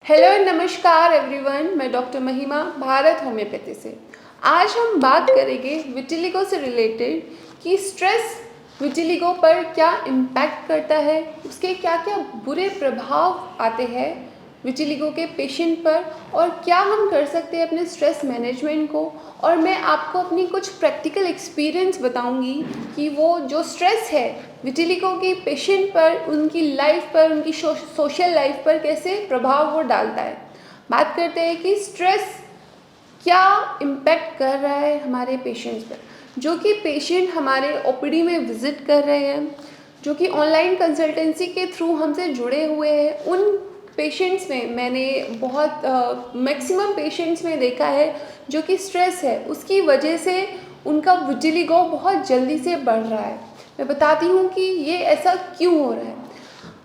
Hello नमस्कार everyone, मैं doctor महिमा भारत होम्योपैथी से। आज हम बात करेंगे विटिलिगो से रिलेटेड कि स्ट्रेस विटिलिगो पर क्या इम्पैक्ट करता है, उसके क्या क्या बुरे प्रभाव आते हैं विटिलिगो के पेशेंट पर और क्या हम कर सकते हैं अपने स्ट्रेस मैनेजमेंट को। और मैं आपको अपनी कुछ प्रैक्टिकल एक्सपीरियंस बताऊंगी कि वो जो स्ट्रेस है विटिलिगो की पेशेंट पर, उनकी लाइफ पर, उनकी सोशल लाइफ पर कैसे प्रभाव वो डालता है। बात करते हैं कि स्ट्रेस क्या इम्पैक्ट कर रहा है हमारे पेशेंट्स पर। जो कि पेशेंट हमारे ओपीडी में विज़िट कर रहे हैं, जो कि ऑनलाइन कंसल्टेंसी के थ्रू हमसे जुड़े हुए हैं, उन पेशेंट्स में मैंने बहुत मैक्सिमम पेशेंट्स में देखा है जो कि स्ट्रेस है उसकी वजह से उनका विटिलिगो बहुत जल्दी से बढ़ रहा है। मैं बताती हूँ कि ये ऐसा क्यों हो रहा है।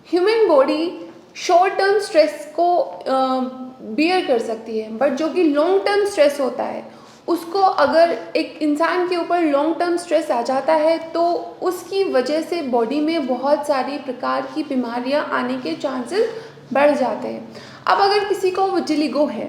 Human body short term stress को बियर कर सकती है, बट जो कि लॉन्ग टर्म स्ट्रेस होता है उसको अगर एक इंसान के ऊपर लॉन्ग टर्म स्ट्रेस आ जाता है तो उसकी वजह से बॉडी में बहुत सारी प्रकार की बीमारियां आने के चांसेस बढ़ जाते हैं। अब अगर किसी को विटिलिगो है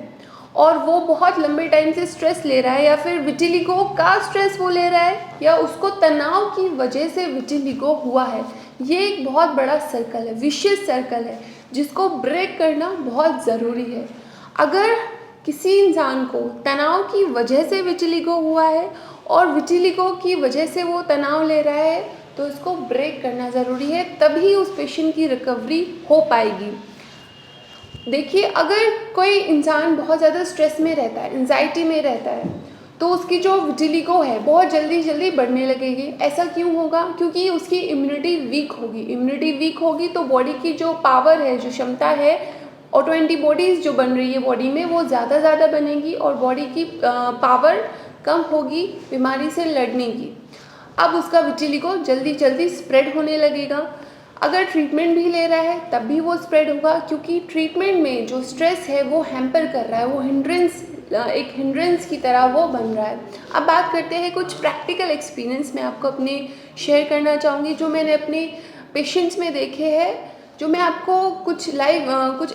और वो बहुत लंबे टाइम से स्ट्रेस ले रहा है, या फिर विटिलिगो का स्ट्रेस वो ले रहा है, या उसको तनाव की वजह से विटिलिगो हुआ है, ये एक बहुत बड़ा सर्कल है, विशियस सर्कल है जिसको ब्रेक करना बहुत ज़रूरी है। अगर किसी इंसान को तनाव की वजह से विटिलिगो हुआ है और विटिलिगो की वजह से वो तनाव ले रहा है तो इसको ब्रेक करना ज़रूरी है, तभी उस पेशेंट की रिकवरी हो पाएगी। देखिए, अगर कोई इंसान बहुत ज़्यादा स्ट्रेस में रहता है, एंजाइटी में रहता है, तो उसकी जो विटिलिगो है बहुत जल्दी बढ़ने लगेगी। ऐसा क्यों होगा? क्योंकि उसकी इम्यूनिटी वीक होगी। इम्यूनिटी वीक होगी तो बॉडी की जो पावर है, जो क्षमता है, ऑटो एंटीबॉडीज़ जो बन रही है बॉडी में, वो ज़्यादा बनेगी और बॉडी की पावर कम होगी बीमारी से लड़ने की। अब उसका विटिलिगो जल्दी स्प्रेड होने लगेगा। अगर ट्रीटमेंट भी ले रहा है तब भी वो स्प्रेड होगा, क्योंकि ट्रीटमेंट में जो स्ट्रेस है वो हैम्पर कर रहा है, वो एक हिंड्रेंस की तरह वो बन रहा है। अब बात करते हैं कुछ प्रैक्टिकल एक्सपीरियंस मैं आपको अपने शेयर करना चाहूँगी जो मैंने अपने पेशेंट्स में देखे हैं, जो मैं आपको कुछ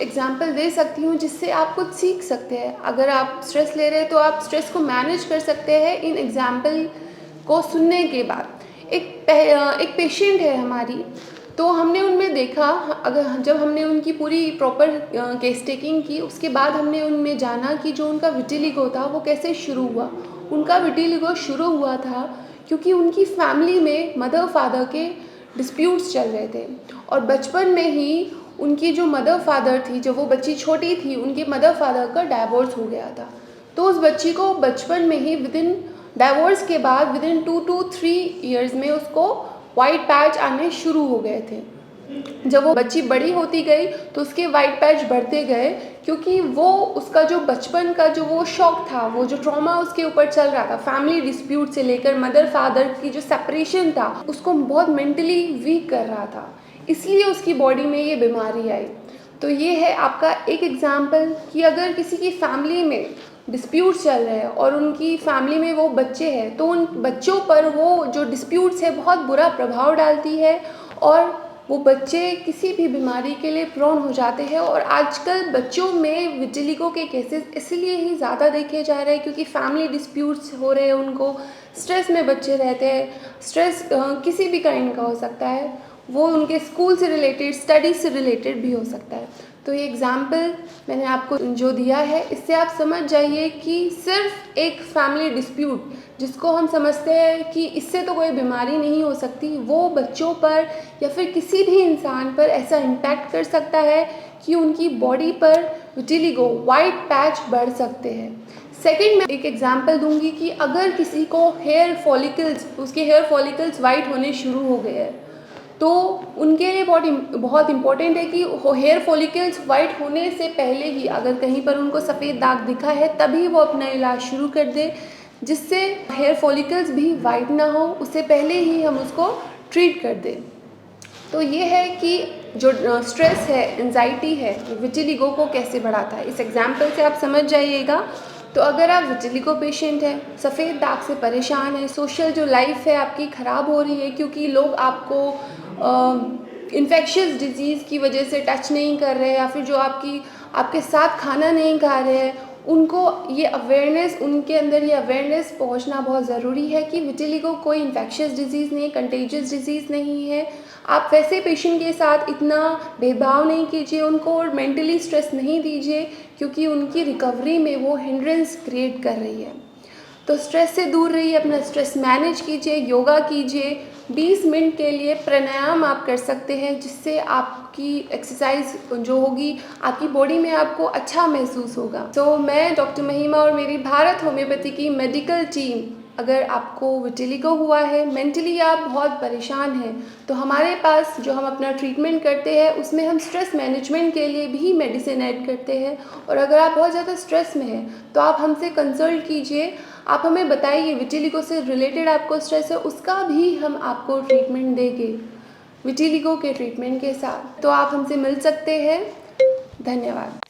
एग्जांपल दे सकती हूँ जिससे आप कुछ सीख सकते हैं। अगर आप स्ट्रेस ले रहे हैं तो आप स्ट्रेस को मैनेज कर सकते हैं इन एग्जांपल को सुनने के बाद। एक पेशेंट है हमारी, तो हमने उनमें देखा, अगर जब हमने उनकी पूरी प्रॉपर केस टेकिंग की, उसके बाद हमने उनमें जाना कि जो उनका विटिलिगो था वो कैसे शुरू हुआ। उनका विटिलिगो शुरू हुआ था क्योंकि उनकी फैमिली में मदर फादर के डिस्प्यूट्स चल रहे थे, और बचपन में ही उनकी जो मदर फादर थी, जब वो बच्ची छोटी थी, उनके मदर फादर का डाइवोर्स हो गया था। तो उस बच्ची को बचपन में ही डाइवोर्स के बाद विदिन 2 to 3 ईयर्स में उसको वाइट पैच आने शुरू हो गए थे। जब वो बच्ची बड़ी होती गई तो उसके वाइट पैच बढ़ते गए, क्योंकि वो उसका जो बचपन का जो वो शॉक था, वो जो ट्रॉमा उसके ऊपर चल रहा था, फैमिली डिस्प्यूट से लेकर मदर फादर की जो सेपरेशन था, उसको बहुत मेंटली वीक कर रहा था, इसलिए उसकी बॉडी में ये बीमारी आई। तो ये है आपका एक एग्जाम्पल कि अगर किसी की फैमिली में डिस्प्यूट चल रहे हैं और उनकी फैमिली में वो बच्चे हैं, तो उन बच्चों पर वो जो डिस्प्यूट्स है बहुत बुरा प्रभाव डालती है और वो बच्चे किसी भी बीमारी के लिए प्रोन हो जाते हैं। और आजकल बच्चों में विटिलिगो के केसेस इसलिए ही ज़्यादा देखे जा रहे हैं क्योंकि फैमिली डिस्प्यूट्स हो रहे हैं, उनको स्ट्रेस में बच्चे रहते हैं। स्ट्रेस किसी भी काइंड का हो सकता है, वो उनके स्कूल से रिलेटेड, स्टडीज से रिलेटेड भी हो सकता है। तो ये एग्जाम्पल मैंने आपको जो दिया है, इससे आप समझ जाइए कि सिर्फ एक फैमिली डिस्प्यूट, जिसको हम समझते हैं कि इससे तो कोई बीमारी नहीं हो सकती, वो बच्चों पर या फिर किसी भी इंसान पर ऐसा इम्पैक्ट कर सकता है कि उनकी बॉडी पर विटिलिगो, वाइट पैच बढ़ सकते हैं। सेकंड, मैं एक एग्जांपल दूंगी कि अगर किसी को उसके हेयर फॉलिकल्स वाइट होने शुरू हो गए हैं, तो उनके लिए बहुत इम्पोर्टेंट है कि हेयर फॉलिकल्स वाइट होने से पहले ही, अगर कहीं पर उनको सफ़ेद दाग दिखा है, तभी वो अपना इलाज शुरू कर दे, जिससे हेयर फॉलिकल्स भी वाइट ना हो, उससे पहले ही हम उसको ट्रीट कर दें। तो ये है कि जो स्ट्रेस है, एंजाइटी है, विटिलिगो को कैसे बढ़ाता है। इस एग्जाम्पल से आप समझ जाइएगा। तो अगर आप विटिलिगो पेशेंट हैं, सफ़ेद दाग से परेशान हैं, सोशल जो लाइफ है आपकी ख़राब हो रही है क्योंकि लोग आपको इन्फेक्शियस डिजीज़ की वजह से टच नहीं कर रहे, या फिर जो आपकी आपके साथ खाना नहीं खा रहे हैं, उनको ये अवेयरनेस, उनके अंदर ये अवेयरनेस पहुंचना बहुत ज़रूरी है कि विटिलिगो कोई इन्फेक्शियस डिजीज़ नहीं है, कंटेजियस डिजीज़ नहीं है। आप वैसे पेशेंट के साथ इतना भेदभाव नहीं कीजिए उनको, और मेंटली स्ट्रेस नहीं दीजिए, क्योंकि उनकी रिकवरी में वो हिंड्रेंस क्रिएट कर रही है। तो स्ट्रेस से दूर रहिए, अपना स्ट्रेस मैनेज कीजिए, योगा कीजिए, 20 मिनट के लिए प्राणायाम आप कर सकते हैं, जिससे आपकी एक्सरसाइज जो होगी आपकी बॉडी में आपको अच्छा महसूस होगा। तो मैं डॉक्टर महिमा और मेरी भारत होम्योपैथी की मेडिकल टीम, अगर आपको विटिलिगो हुआ है, मेंटली आप बहुत परेशान हैं, तो हमारे पास जो हम अपना ट्रीटमेंट करते हैं उसमें हम स्ट्रेस मैनेजमेंट के लिए भी मेडिसिन ऐड करते हैं। और अगर आप बहुत ज़्यादा स्ट्रेस में हैं तो आप हमसे कंसल्ट कीजिए, आप हमें बताइए विटिलिगो से रिलेटेड आपको स्ट्रेस है, उसका भी हम आपको ट्रीटमेंट देंगे विटिलिगो के ट्रीटमेंट के साथ। तो आप हमसे मिल सकते हैं। धन्यवाद।